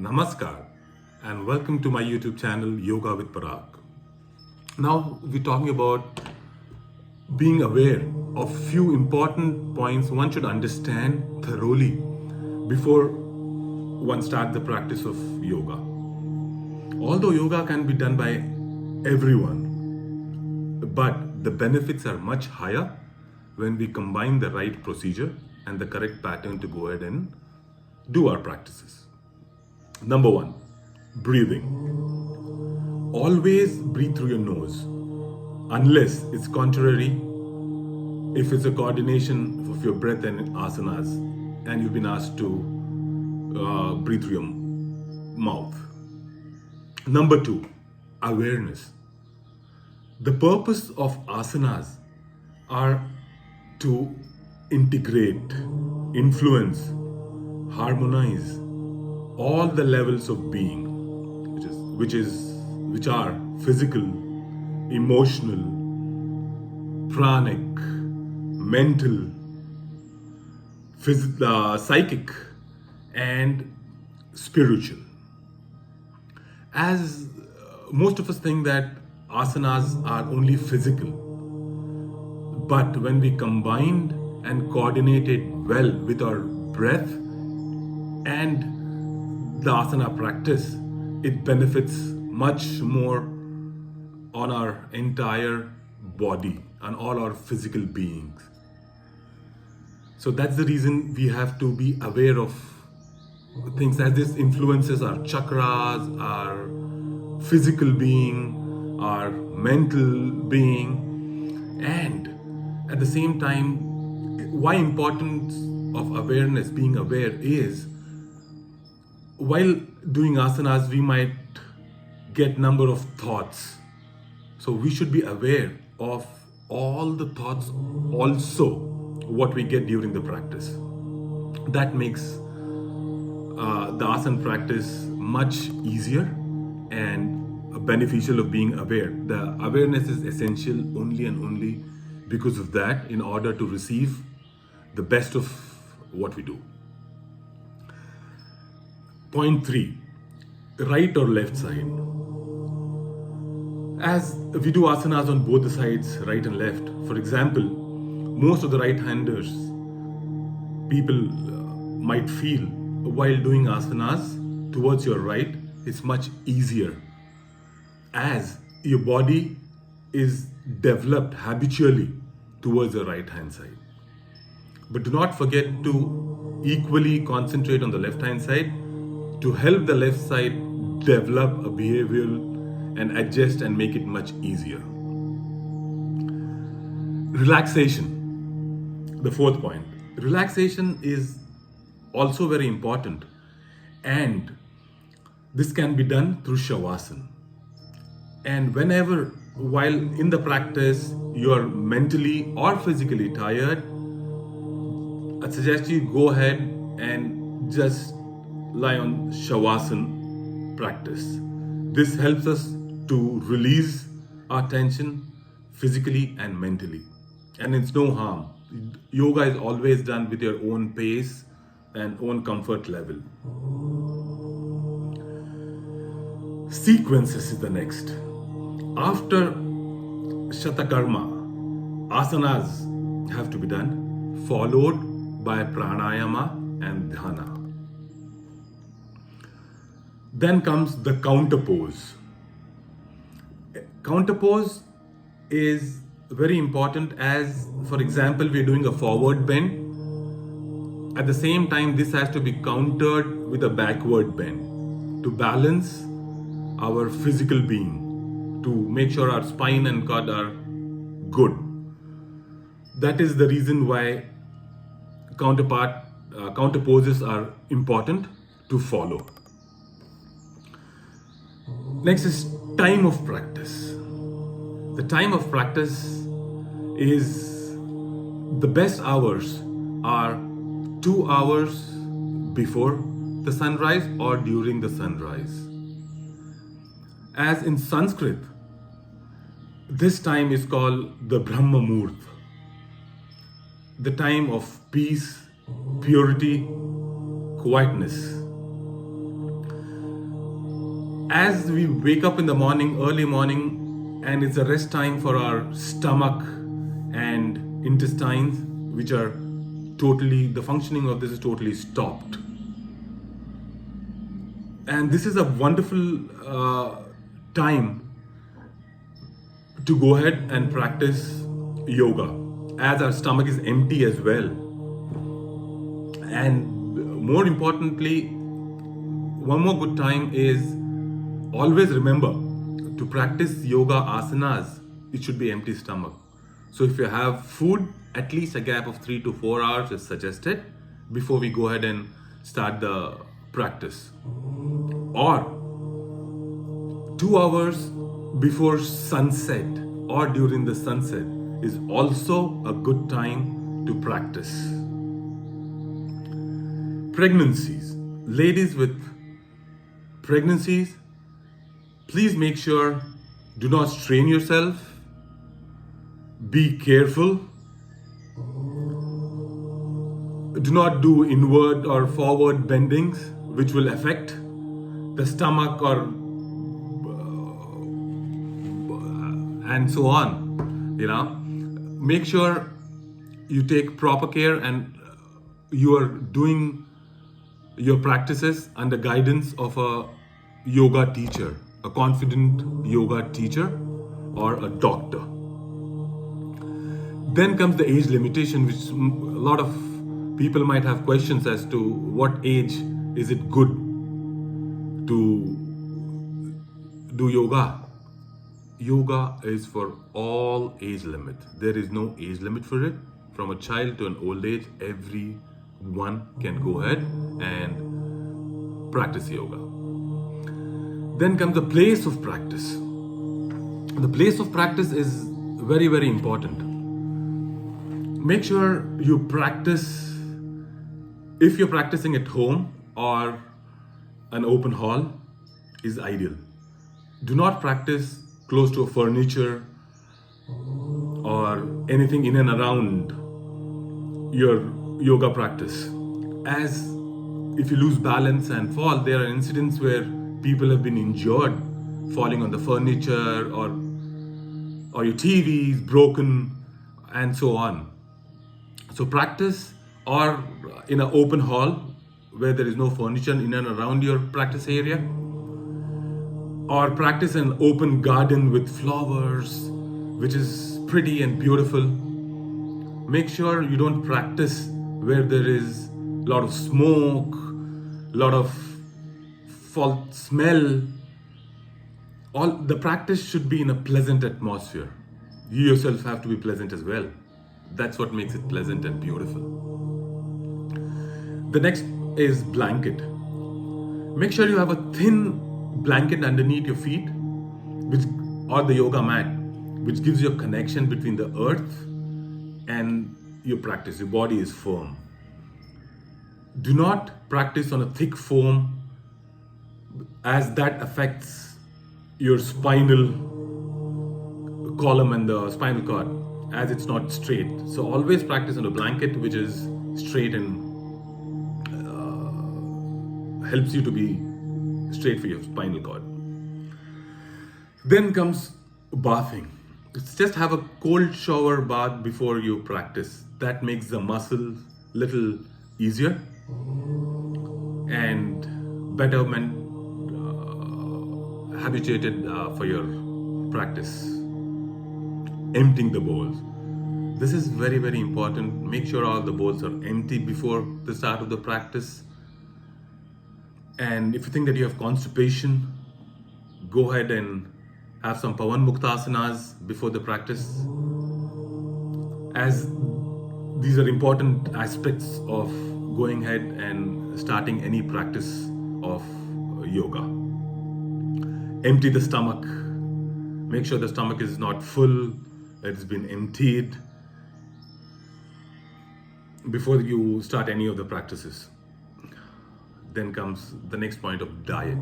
Namaskar and welcome to my YouTube channel Yoga with Parag. Now we're talking about being aware of few important points one should understand thoroughly before one starts the practice of yoga. Although yoga can be done by everyone, but the benefits are much higher when we combine the right procedure and the correct pattern to go ahead and do our practices. Number one, breathing. Always breathe through your nose, unless it's contrary, if it's a coordination of your breath and asanas, and you've been asked to breathe through your mouth. Number two, awareness. The purpose of asanas are to integrate, influence, harmonize all the levels of being, which are physical, emotional, pranic, mental, psychic, and spiritual. As most of us think that asanas are only physical, but when we combined and coordinated well with our breath and the asana practice, it benefits much more on our entire body and all our physical beings. So that's the reason we have to be aware of things as this influences our chakras, our physical being, our mental being, and at the same time, why importance of awareness, being aware, is while doing asanas, we might get number of thoughts. So we should be aware of all the thoughts also what we get during the practice. That makes the asana practice much easier and beneficial of being aware. The awareness is essential only and only because of that, in order to receive the best of what we do. Point three, right or left side. As we do asanas on both the sides, right and left. For example, most of the right-handers people might feel while doing asanas towards your right, it's much easier as your body is developed habitually towards the right-hand side. But do not forget to equally concentrate on the left-hand side to help the left side develop a behavioral and adjust and make it much easier. Relaxation, the fourth point. Relaxation is also very important, and this can be done through shavasana. And whenever, while in the practice, you are mentally or physically tired, I suggest you go ahead and just lie on shavasana practice. This helps us to release our tension physically and mentally. And it's no harm. Yoga is always done with your own pace and own comfort level. Sequences is the next. After Shatakarma, asanas have to be done, followed by pranayama and dhyana. Then comes the counterpose. Counterpose is very important as, for example, we're doing a forward bend. At the same time, this has to be countered with a backward bend to balance our physical being, to make sure our spine and cord are good. That is the reason why counterposes are important to follow. Next is time of practice. The time of practice is, the best hours are 2 hours before the sunrise or during the sunrise. As in Sanskrit, this time is called the Brahma Muhurta, the time of peace, purity, quietness. As we wake up in the morning, early morning, and it's a rest time for our stomach and intestines, which are totally, the functioning of this is totally stopped. And this is a wonderful time to go ahead and practice yoga, as our stomach is empty as well. And more importantly, one more good time is always remember to practice yoga asanas. It should be empty stomach. So if you have food, at least a gap of 3 to 4 hours is suggested before we go ahead and start the practice. Or 2 hours before sunset or during the sunset is also a good time to practice. Pregnancies. Ladies with pregnancies, please make sure, do not strain yourself. Be careful. Do not do inward or forward bendings, which will affect the stomach or and so on. Make sure you take proper care and you are doing your practices under guidance of a yoga teacher, a confident yoga teacher or a doctor. Then comes the age limitation, which a lot of people might have questions as to what age is it good to do yoga. Yoga is for all age limit. There is no age limit for it. From a child to an old age, everyone can go ahead and practice yoga. Then comes the place of practice. The place of practice is very, very important. Make sure you practice, if you're practicing at home or an open hall, is ideal. Do not practice close to a furniture or anything in and around your yoga practice. As if you lose balance and fall, there are incidents where people have been injured falling on the furniture or your TV is broken and so on. So practice or in an open hall where there is no furniture in and around your practice area, or practice in an open garden with flowers, which is pretty and beautiful. Make sure you don't practice where there is a lot of smoke, a lot of foul smell. All the practice should be in a pleasant atmosphere. You yourself have to be pleasant as well. That's what makes it pleasant and beautiful. The next is blanket. Make sure you have a thin blanket underneath your feet, or the yoga mat, which gives you a connection between the earth and your practice. Your body is firm. Do not practice on a thick foam, as that affects your spinal column and the spinal cord, as it's not straight. So always practice on a blanket which is straight and helps you to be straight for your spinal cord. Then comes bathing. Just have a cold shower bath before you practice. That makes the muscle little easier and better habituated for your practice. Emptying the bowls. This is very, very important. Make sure all the bowls are empty before the start of the practice. And if you think that you have constipation, go ahead and have some Pavan Muktasanas before the practice, as these are important aspects of going ahead and starting any practice of yoga. Empty the stomach. Make sure the stomach is not full, it's been emptied before you start any of the practices. Then comes the next point of diet.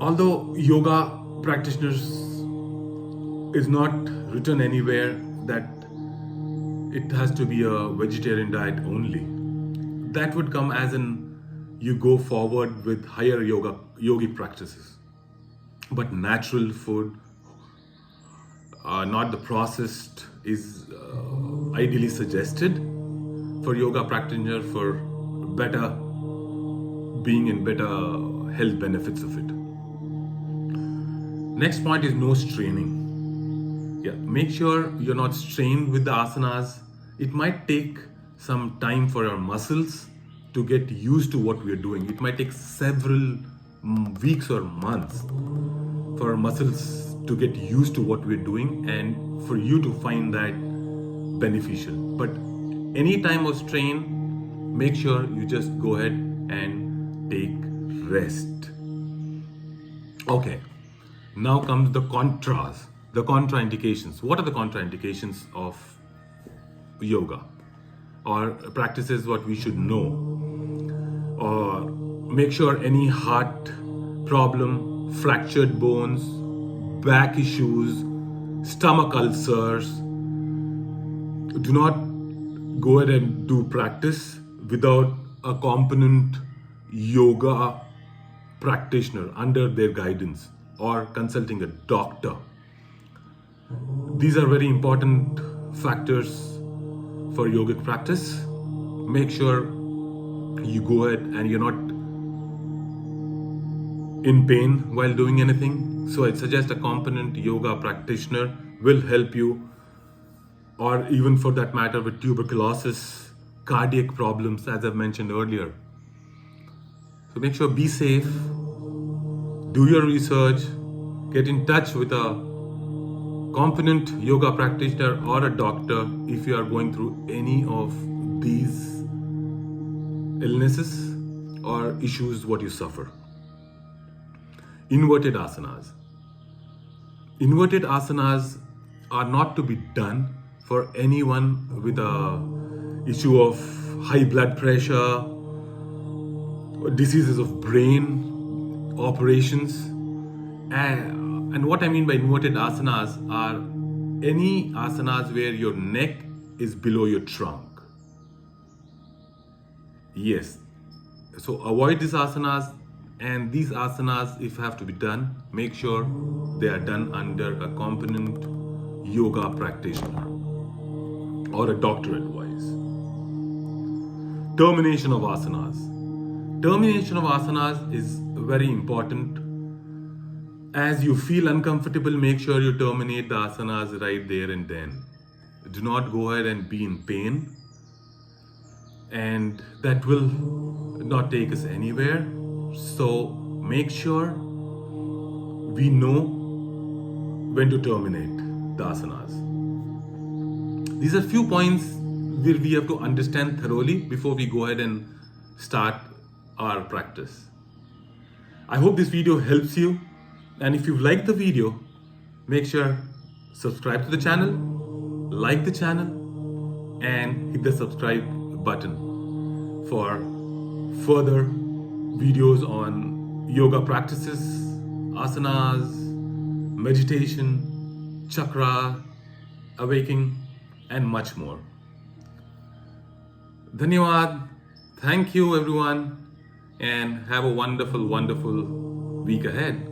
Although yoga practitioners is not written anywhere that it has to be a vegetarian diet only, that would come as in you go forward with higher yogic practices. But natural food, not the processed, is ideally suggested for yoga practitioner for better being and better health benefits of it. Next point is no straining. Yeah, make sure you're not strained with the asanas. It might take some time for our muscles to get used to what we're doing. It might take several weeks or months for our muscles to get used to what we're doing and for you to find that beneficial. But any time of strain, make sure you just go ahead and take rest. Okay, now comes the contras, the contraindications. What are the contraindications of yoga or practices what we should know? Or make sure any heart problem, fractured bones, back issues, stomach ulcers. Do not go ahead and do practice without a competent yoga practitioner under their guidance or consulting a doctor. These are very important factors for yogic practice. Make sure you go ahead and you're not in pain while doing anything. So I suggest a competent yoga practitioner will help you, or even for that matter with tuberculosis, cardiac problems, as I've mentioned earlier. So make sure, be safe, do your research, get in touch with a competent yoga practitioner or a doctor if you are going through any of these illnesses or issues what you suffer. Inverted asanas. Inverted asanas are not to be done for anyone with a issue of high blood pressure, diseases of brain, operations. And what I mean by inverted asanas are any asanas where your neck is below your trunk. Yes. So avoid these asanas, and these asanas, if have to be done, make sure they are done under a competent yoga practitioner or a doctor advice. Termination of asanas. Termination of asanas is very important. As you feel uncomfortable, make sure you terminate the asanas right there and then. Do not go ahead and be in pain, and that will not take us anywhere. So make sure we know when to terminate the asanas. These are few points that we have to understand thoroughly before we go ahead and start our practice. I hope this video helps you, and if you like the video, make sure subscribe to the channel, like the channel, and hit the subscribe button for further videos on yoga practices, asanas, meditation, chakra, awakening, and much more. Dhanyawad. Thank you everyone, and have a wonderful, wonderful week ahead.